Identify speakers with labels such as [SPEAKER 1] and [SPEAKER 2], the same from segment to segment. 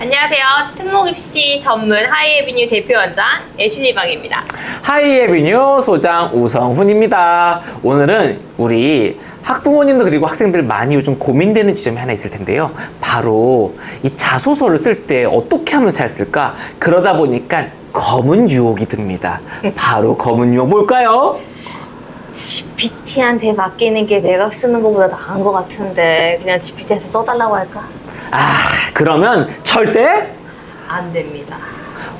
[SPEAKER 1] 안녕하세요. 특목입시 전문 하이에비뉴 대표원장 애슐리방입니다.
[SPEAKER 2] 하이에비뉴 소장 우성훈입니다. 오늘은 우리 학부모님들 그리고 학생들 많이 요즘 고민되는 지점이 하나 있을 텐데요. 바로 이 자소서를 쓸 때 어떻게 하면 잘 쓸까? 그러다 보니까 검은 유혹이 듭니다. 바로 검은 유혹 뭘까요?
[SPEAKER 1] GPT한테 맡기는 게 내가 쓰는 것보다 나은 것 같은데 그냥 GPT한테 써달라고 할까?
[SPEAKER 2] 그러면 절대
[SPEAKER 1] 안 됩니다.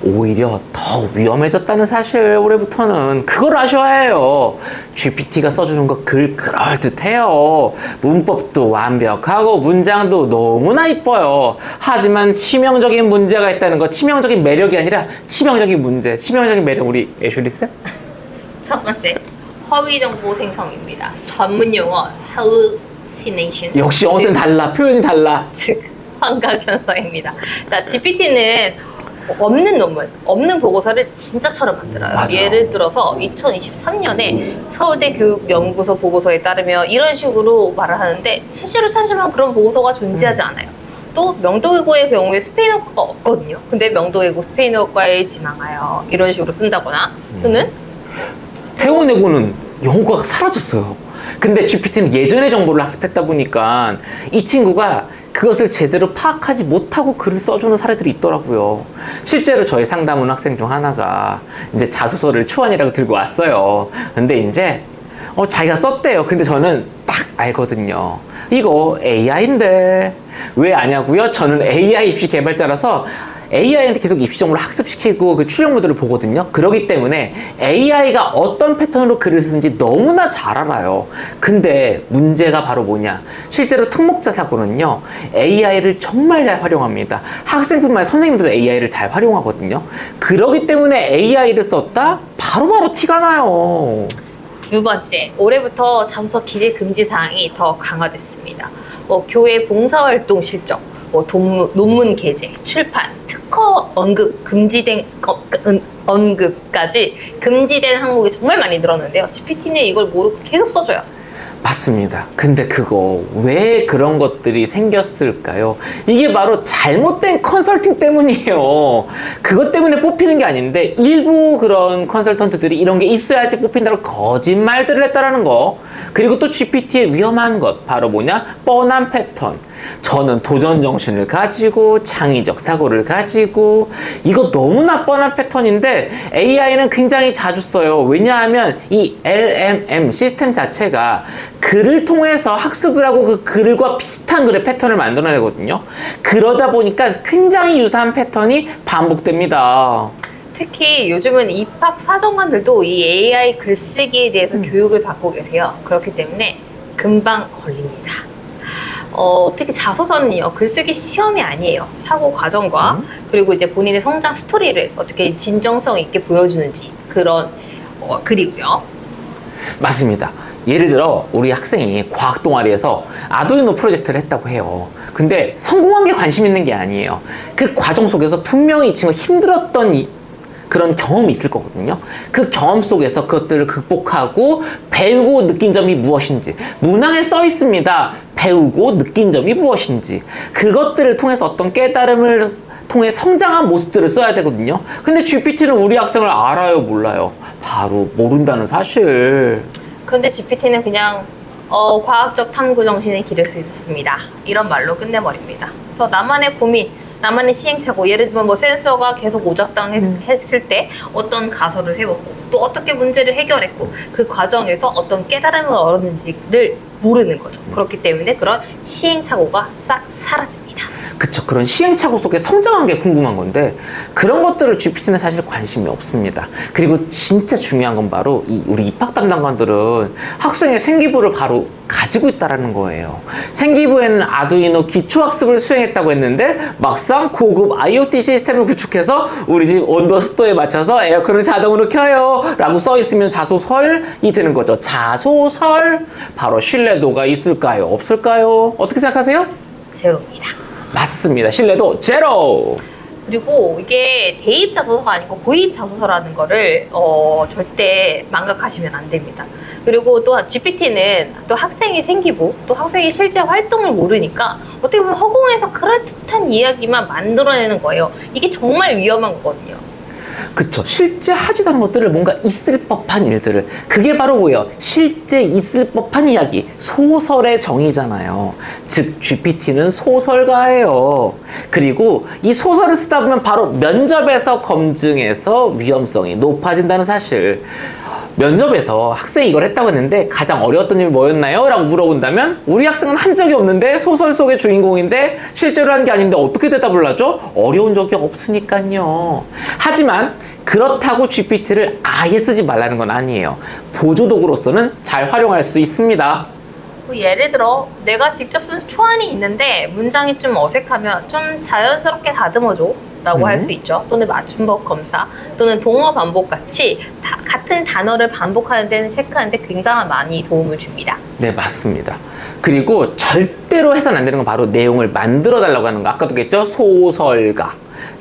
[SPEAKER 2] 오히려 더 위험해졌다는 사실 올해부터는 그걸 아셔야 해요. GPT가 써주는 거 글 그럴듯해요. 문법도 완벽하고 문장도 너무나 이뻐요. 하지만 치명적인 문제가 있다는 거, 치명적인 매력이 아니라 치명적인 문제, 치명적인 매력 우리 애슐리 쌤?
[SPEAKER 1] 첫 번째, 허위 정보 생성입니다. 전문 용어 hallucination.
[SPEAKER 2] 역시 어선 달라, 표현이 달라.
[SPEAKER 1] 즉 환각 현상입니다. 자, GPT는 없는 논문, 없는 보고서를 진짜처럼 만들어요.
[SPEAKER 2] 맞아.
[SPEAKER 1] 예를 들어서 2023년에 서울대 교육연구소 보고서에 따르면 이런 식으로 말을 하는데 실제로 찾으면 그런 보고서가 존재하지 않아요. 또 명도외고의 경우에 스페인어가 없거든요. 근데 명도외고 스페인어과에 지망하여 이런 식으로 쓴다거나 또는
[SPEAKER 2] 태원외고는 영어가 사라졌어요. 근데 GPT는 예전의 정보를 학습했다 보니까 이 친구가 그것을 제대로 파악하지 못하고 글을 써주는 사례들이 있더라고요. 실제로 저희 상담원 학생 중 하나가 이제 자소서를 초안이라고 들고 왔어요. 근데 이제 자기가 썼대요. 근데 저는 딱 알거든요. 이거 AI인데 왜 아냐고요? 저는 AI 입시 개발자라서 AI한테 계속 입시 정보를 학습시키고 그 출력물들을 보거든요. 그렇기 때문에 AI가 어떤 패턴으로 글을 쓰는지 너무나 잘 알아요. 근데 문제가 바로 뭐냐? 실제로 특목자 사고는요, AI를 정말 잘 활용합니다. 학생뿐만 아니라 선생님들도 AI를 잘 활용하거든요. 그렇기 때문에 AI를 썼다? 바로바로 티가 나요.
[SPEAKER 1] 두 번째, 올해부터 자소서 기재 금지 사항이 더 강화됐습니다. 교회 봉사활동 실적, 논문 게재, 출판, 특허 언급, 금지된 언급까지 금지된 항목이 정말 많이 늘었는데요. GPT는 이걸 모르고 계속 써줘요.
[SPEAKER 2] 맞습니다. 근데 그거 왜 그런 것들이 생겼을까요? 이게 바로 잘못된 컨설팅 때문이에요. 그것 때문에 뽑히는 게 아닌데 일부 그런 컨설턴트들이 이런 게 있어야지 뽑힌다고 거짓말들을 했다라는 거. 그리고 또 GPT의 위험한 것 바로 뭐냐? 뻔한 패턴. 저는 도전 정신을 가지고 창의적 사고를 가지고 이거 너무나 뻔한 패턴인데 AI는 굉장히 자주 써요. 왜냐하면 이 LMM 시스템 자체가 글을 통해서 학습을 하고 그 글과 비슷한 글의 패턴을 만들어내거든요. 그러다 보니까 굉장히 유사한 패턴이 반복됩니다.
[SPEAKER 1] 특히 요즘은 입학 사정관들도 이 AI 글쓰기에 대해서 교육을 받고 계세요. 그렇기 때문에 금방 걸립니다. 특히 자소서는요, 글쓰기 시험이 아니에요. 사고 과정과 그리고 이제 본인의 성장 스토리를 어떻게 진정성 있게 보여주는지 그런 글이고요.
[SPEAKER 2] 맞습니다. 예를 들어 우리 학생이 과학 동아리에서 아두이노 프로젝트를 했다고 해요. 근데 성공한 게 관심 있는 게 아니에요. 그 과정 속에서 분명히 이 친구가 힘들었던 그런 경험이 있을 거거든요. 그 경험 속에서 그것들을 극복하고 배우고 느낀 점이 무엇인지, 문항에 써 있습니다. 배우고 느낀 점이 무엇인지, 그것들을 통해서 어떤 깨달음을 통해 성장한 모습들을 써야 되거든요. 근데 GPT는 우리 학생을 알아요, 몰라요? 바로 모른다는 사실.
[SPEAKER 1] 근데 GPT는 그냥 과학적 탐구 정신을 기를 수 있었습니다. 이런 말로 끝내버립니다. 그래서 나만의 고민, 나만의 시행착오, 예를 들면 센서가 계속 오작당했을 때 어떤 가설을 세웠고 또 어떻게 문제를 해결했고 그 과정에서 어떤 깨달음을 얻었는지를 모르는 거죠. 그렇기 때문에 그런 시행착오가 싹 사라집니다.
[SPEAKER 2] 그쵸. 그런 시행착오 속에 성장한 게 궁금한 건데 그런 것들을 GPT는 사실 관심이 없습니다. 그리고 진짜 중요한 건 바로 우리 입학 담당관들은 학생의 생기부를 바로 가지고 있다는 거예요. 생기부에는 아두이노 기초학습을 수행했다고 했는데 막상 고급 IoT 시스템을 구축해서 우리 집 온도 습도에 맞춰서 에어컨을 자동으로 켜요 라고 써 있으면 자소설이 되는 거죠. 자소설 바로 신뢰도가 있을까요? 없을까요? 어떻게 생각하세요?
[SPEAKER 1] 제로입니다.
[SPEAKER 2] 맞습니다. 신뢰도 제로.
[SPEAKER 1] 그리고 이게 대입 자소서가 아니고 고입 자소서라는 거를 절대 망각하시면 안 됩니다. 그리고 또 GPT는 또 학생이 생기고 또 학생이 실제 활동을 모르니까 어떻게 보면 허공에서 그럴듯한 이야기만 만들어내는 거예요. 이게 정말 위험한 거거든요.
[SPEAKER 2] 그쵸. 실제 하지도 않은 것들을 뭔가 있을 법한 일들을. 그게 바로 뭐예요? 실제 있을 법한 이야기. 소설의 정의잖아요. 즉, GPT는 소설가예요. 그리고 이 소설을 쓰다 보면 바로 면접에서 검증해서 위험성이 높아진다는 사실. 면접에서 학생이 이걸 했다고 했는데 가장 어려웠던 일이 뭐였나요? 라고 물어본다면 우리 학생은 한 적이 없는데 소설 속의 주인공인데 실제로 한 게 아닌데 어떻게 대답을 하죠? 어려운 적이 없으니까요. 하지만 그렇다고 GPT를 아예 쓰지 말라는 건 아니에요. 보조도구로서는 잘 활용할 수 있습니다.
[SPEAKER 1] 예를 들어 내가 직접 쓴 초안이 있는데 문장이 좀 어색하면 좀 자연스럽게 다듬어줘 라고 할 수 있죠. 또는 맞춤법 검사 또는 동어 반복 같이 같은 단어를 반복하는 데는 체크하는 데 굉장히 많이 도움을 줍니다.
[SPEAKER 2] 네, 맞습니다. 그리고 절대로 해서는 안 되는 건 바로 내용을 만들어 달라고 하는 거. 아까도 했죠? 소설가.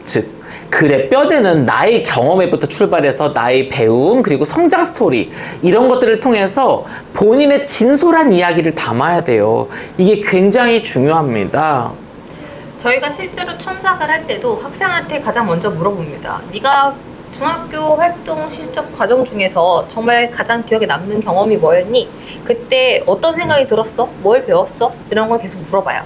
[SPEAKER 2] 즉, 글의 뼈대는 나의 경험에부터 출발해서 나의 배움 그리고 성장 스토리 이런 것들을 통해서 본인의 진솔한 이야기를 담아야 돼요. 이게 굉장히 중요합니다.
[SPEAKER 1] 저희가 실제로 첨삭을 할 때도 학생한테 가장 먼저 물어봅니다. 네가 중학교 활동 실습 과정 중에서 정말 가장 기억에 남는 경험이 뭐였니? 그때 어떤 생각이 들었어? 뭘 배웠어? 이런 걸 계속 물어봐요.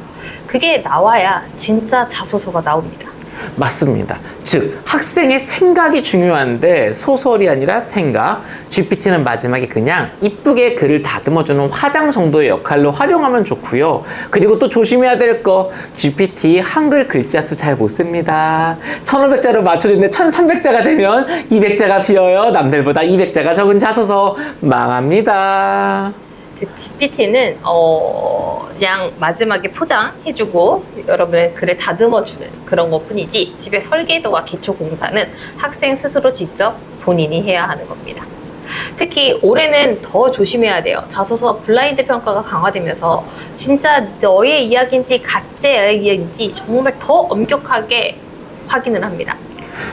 [SPEAKER 1] 그게 나와야 진짜 자소서가 나옵니다.
[SPEAKER 2] 맞습니다. 즉, 학생의 생각이 중요한데 소설이 아니라 생각. GPT는 마지막에 그냥 이쁘게 글을 다듬어주는 화장 정도의 역할로 활용하면 좋고요. 그리고 또 조심해야 될 거, GPT 한글 글자 수 잘 못 씁니다. 1500자로 맞춰주는데 1300자가 되면 200자가 비어요. 남들보다 200자가 적은 자소서 망합니다.
[SPEAKER 1] 즉 GPT는 그냥 마지막에 포장해주고 여러분의 글을 다듬어주는 그런 것뿐이지 집에 설계도와 기초 공사는 학생 스스로 직접 본인이 해야 하는 겁니다. 특히 올해는 더 조심해야 돼요. 자소서 블라인드 평가가 강화되면서 진짜 너의 이야기인지 가짜의 이야기인지 정말 더 엄격하게 확인을 합니다.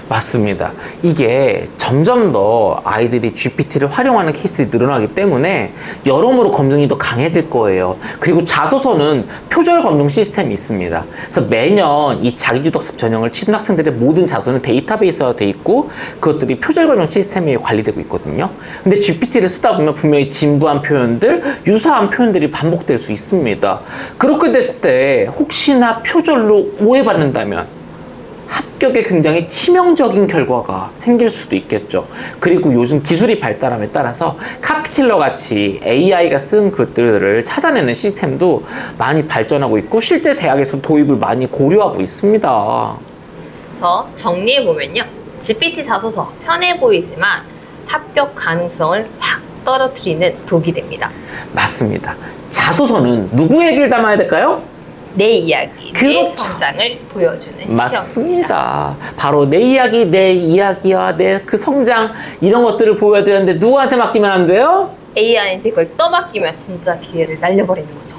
[SPEAKER 2] 맞습니다. 이게 점점 더 아이들이 GPT를 활용하는 케이스들이 늘어나기 때문에 여러모로 검증이 더 강해질 거예요. 그리고 자소서는 표절 검증 시스템이 있습니다. 그래서 매년 이 자기주도학습 전형을 치른 학생들의 모든 자소는 데이터베이스화 돼 있고 그것들이 표절 검증 시스템이 관리되고 있거든요. 근데 GPT를 쓰다 보면 분명히 진부한 표현들, 유사한 표현들이 반복될 수 있습니다. 그렇게 됐을 때 혹시나 표절로 오해받는다면 합격에 굉장히 치명적인 결과가 생길 수도 있겠죠. 그리고 요즘 기술이 발달함에 따라서 카피킬러 같이 AI가 쓴 글들을 찾아내는 시스템도 많이 발전하고 있고 실제 대학에서 도입을 많이 고려하고 있습니다.
[SPEAKER 1] 그래서 정리해보면요. GPT 자소서 편해 보이지만 합격 가능성을 확 떨어뜨리는 독이 됩니다.
[SPEAKER 2] 맞습니다. 자소서는 누구 얘기를 담아야 될까요?
[SPEAKER 1] 내 이야기, 내
[SPEAKER 2] 그렇죠.
[SPEAKER 1] 성장을 보여주는 시험입니다.
[SPEAKER 2] 맞습니다. 바로 내 이야기, 내 이야기와 내 그 성장 이런 것들을 보여야 되는데 누구한테 맡기면 안 돼요?
[SPEAKER 1] AI한테 그걸 떠맡기면 진짜 기회를 날려버리는 거죠.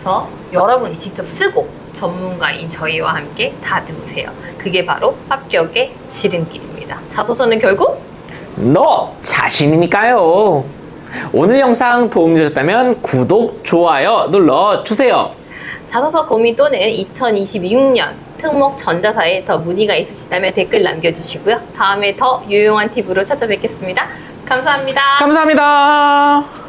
[SPEAKER 1] 그래서 여러분이 직접 쓰고 전문가인 저희와 함께 다듬으세요. 그게 바로 합격의 지름길입니다. 자소서는 결국
[SPEAKER 2] 너 자신이니까요. 오늘 영상 도움이 되셨다면 구독, 좋아요 눌러주세요.
[SPEAKER 1] 자소서 고민 또는 2026년 특목 전자사에 더 문의가 있으시다면 댓글 남겨주시고요. 다음에 더 유용한 팁으로 찾아뵙겠습니다. 감사합니다.
[SPEAKER 2] 감사합니다.